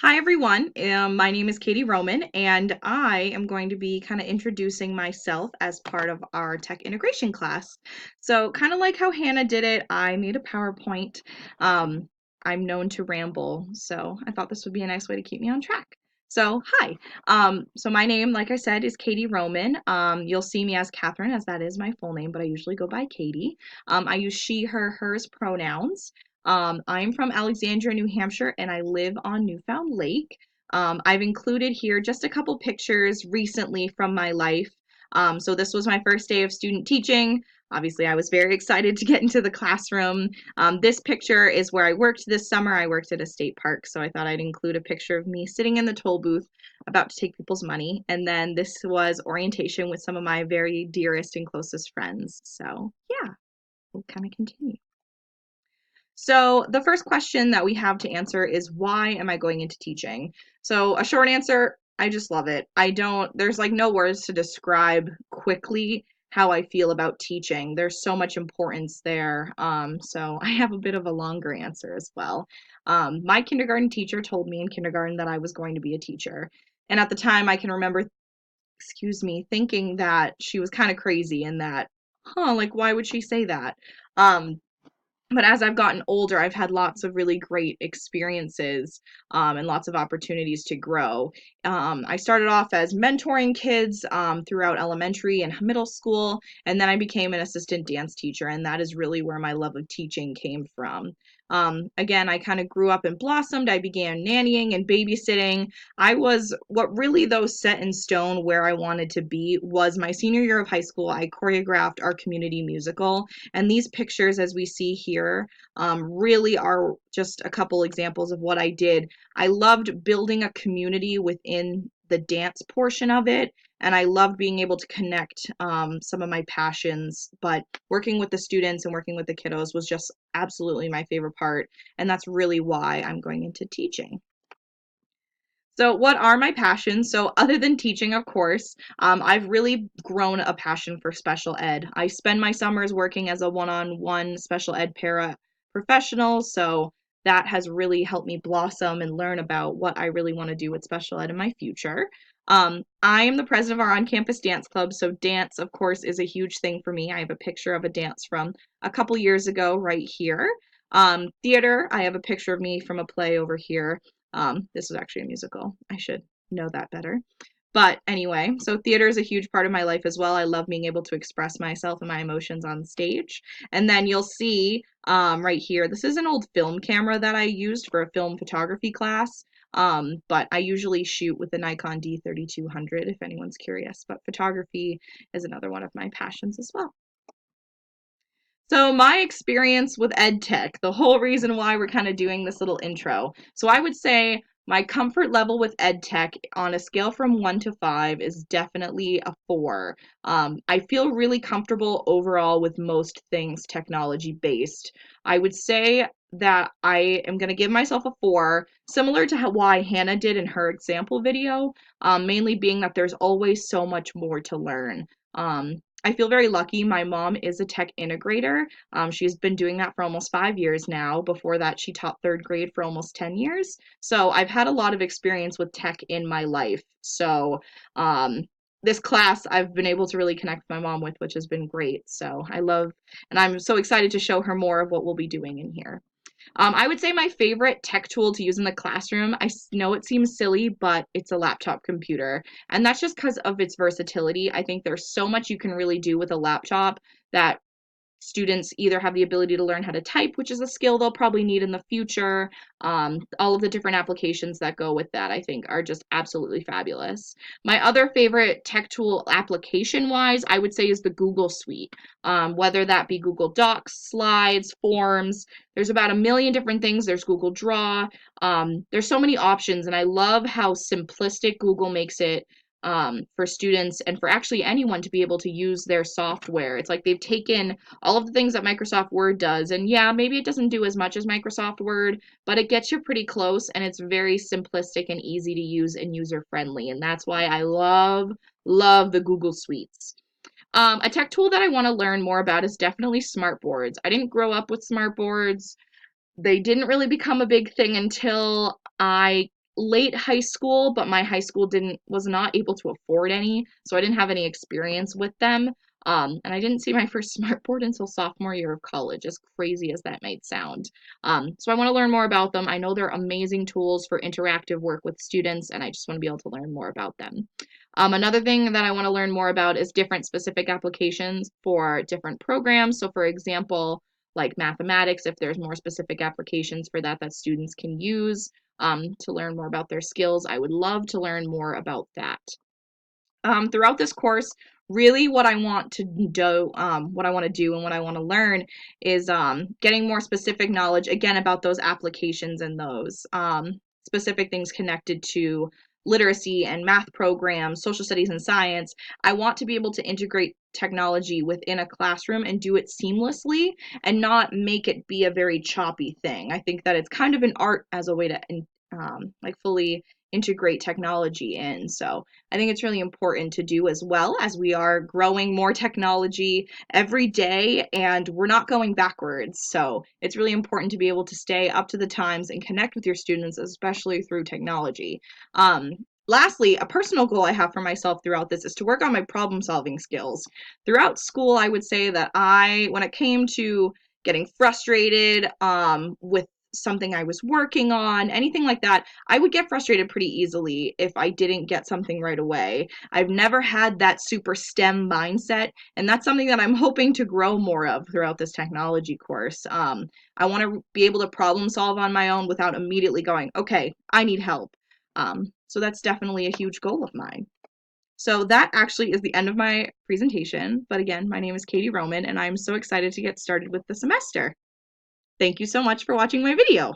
Hi everyone, my name is Katie Roman, and I am going to be kind of introducing myself as part of our tech integration class. So, kind of like how Hannah did it, I made a PowerPoint. Um, I'm known to ramble, so I thought this would be a nice way to keep me on track. So, hi. So my name, like I said, is Katie Roman. You'll see me as Catherine, as that is my full name, but I usually go by Katie. I use she, her, hers pronouns. I'm from Alexandria, New Hampshire, and I live on Newfound Lake. I've included here just a couple pictures recently from my life. So this was my first day of student teaching. Obviously, I was very excited to get into the classroom. This picture is where I worked this summer. I worked at a state park, so I thought I'd include a picture of me sitting in the toll booth about to take people's money. And then this was orientation with some of my very dearest and closest friends. So yeah, we'll kind of continue. So the first question that we have to answer is, why am I going into teaching? So a short answer, I just love it. There's like no words to describe quickly how I feel about teaching. There's so much importance there. So I have a bit of a longer answer as well. My kindergarten teacher told me in kindergarten that I was going to be a teacher. And at the time I can remember, thinking that she was kind of crazy and that, like why would she say that? Um, but as I've gotten older, I've had lots of really great experiences and lots of opportunities to grow. I started off as mentoring kids throughout elementary and middle school, and then I became an assistant dance teacher, and that is really where my love of teaching came from. Again, I kind of grew up and blossomed. I began nannying and babysitting. What really, though, set in stone where I wanted to be was my senior year of high school. I choreographed our community musical. And these pictures, as we see here, really are just a couple examples of what I did. I loved building a community within the dance portion of it, and I loved being able to connect some of my passions. But working with the students and working with the kiddos was just absolutely my favorite part, and that's really why I'm going into teaching. So, what are my passions? So, other than teaching, of course, I've really grown a passion for special ed. I spend my summers working as a one-on-one special ed para professional, so that has really helped me blossom and learn about what I really want to do with special ed in my future. I am the president of our on-campus dance club, so dance, of course, is a huge thing for me. I have a picture of a dance from a couple years ago right here. Theater, I have a picture of me from a play over here. This was actually a musical. I should know that better. But anyway, so theater is a huge part of my life as well. I love being able to express myself and my emotions on stage. And then you'll see right here, this is an old film camera that I used for a film photography class. But I usually shoot with the Nikon D3200 if anyone's curious. But photography is another one of my passions as well. So my experience with ed tech, the whole reason why we're kind of doing this little intro. So I would say my comfort level with ed tech on a scale from 1 to 5 is definitely a 4. I feel really comfortable overall with most things technology based. I would say that I am going to give myself a 4, similar to why Hannah did in her example video, mainly being that there's always so much more to learn. I feel very lucky. My mom is a tech integrator. She's been doing that for almost 5 years now. Before that, she taught third grade for almost 10 years. So I've had a lot of experience with tech in my life. So this class I've been able to really connect my mom with, which has been great. So and I'm so excited to show her more of what we'll be doing in here. I would say my favorite tech tool to use in the classroom, I know it seems silly, but it's a laptop computer. And that's just because of its versatility. I think there's so much you can really do with a laptop that students either have the ability to learn how to type, which is a skill they'll probably need in the future. All of the different applications that go with that, I think, are just absolutely fabulous. My other favorite tech tool application-wise, I would say, is the Google Suite. Whether that be Google Docs, Slides, Forms, there's about a million different things. There's Google Draw. There's so many options, and I love how simplistic Google makes it for students and for actually anyone to be able to use their software. It's like they've taken all of the things that Microsoft Word does, and yeah, maybe it doesn't do as much as Microsoft Word, but it gets you pretty close, and it's very simplistic and easy to use and user friendly, and that's why I love the Google Suites. A tech tool that I want to learn more about is definitely smart boards. I didn't grow up with smart boards. They didn't really become a big thing until I late high school, but my high school was not able to afford any, so I didn't have any experience with them. And I didn't see my first smartboard until sophomore year of college, as crazy as that might sound. So I want to learn more about them. I know they're amazing tools for interactive work with students, and I just want to be able to learn more about them. Another thing that I want to learn more about is different specific applications for different programs. So for example, like mathematics, if there's more specific applications for that that students can use to learn more about their skills, I would love to learn more about that. Throughout this course, really what I want to do, what I want to do and what I want to learn is getting more specific knowledge, again, about those applications and those specific things connected to literacy and math programs, social studies and science. I want to be able to integrate technology within a classroom and do it seamlessly and not make it be a very choppy thing. I think that it's kind of an art as a way to like fully integrate technology in. So I think it's really important to do as well, as we are growing more technology every day and we're not going backwards. So it's really important to be able to stay up to the times and connect with your students, especially through technology. Lastly, a personal goal I have for myself throughout this is to work on my problem solving skills. Throughout school, I would say that when it came to getting frustrated with something I was working on, anything like that, I would get frustrated pretty easily if I didn't get something right away. I've never had that super STEM mindset, and that's something that I'm hoping to grow more of throughout this technology course. I want to be able to problem solve on my own without immediately going, okay, I need help. So that's definitely a huge goal of mine. So that actually is the end of my presentation. But again, my name is Catie Roman, and I'm so excited to get started with the semester. Thank you so much for watching my video.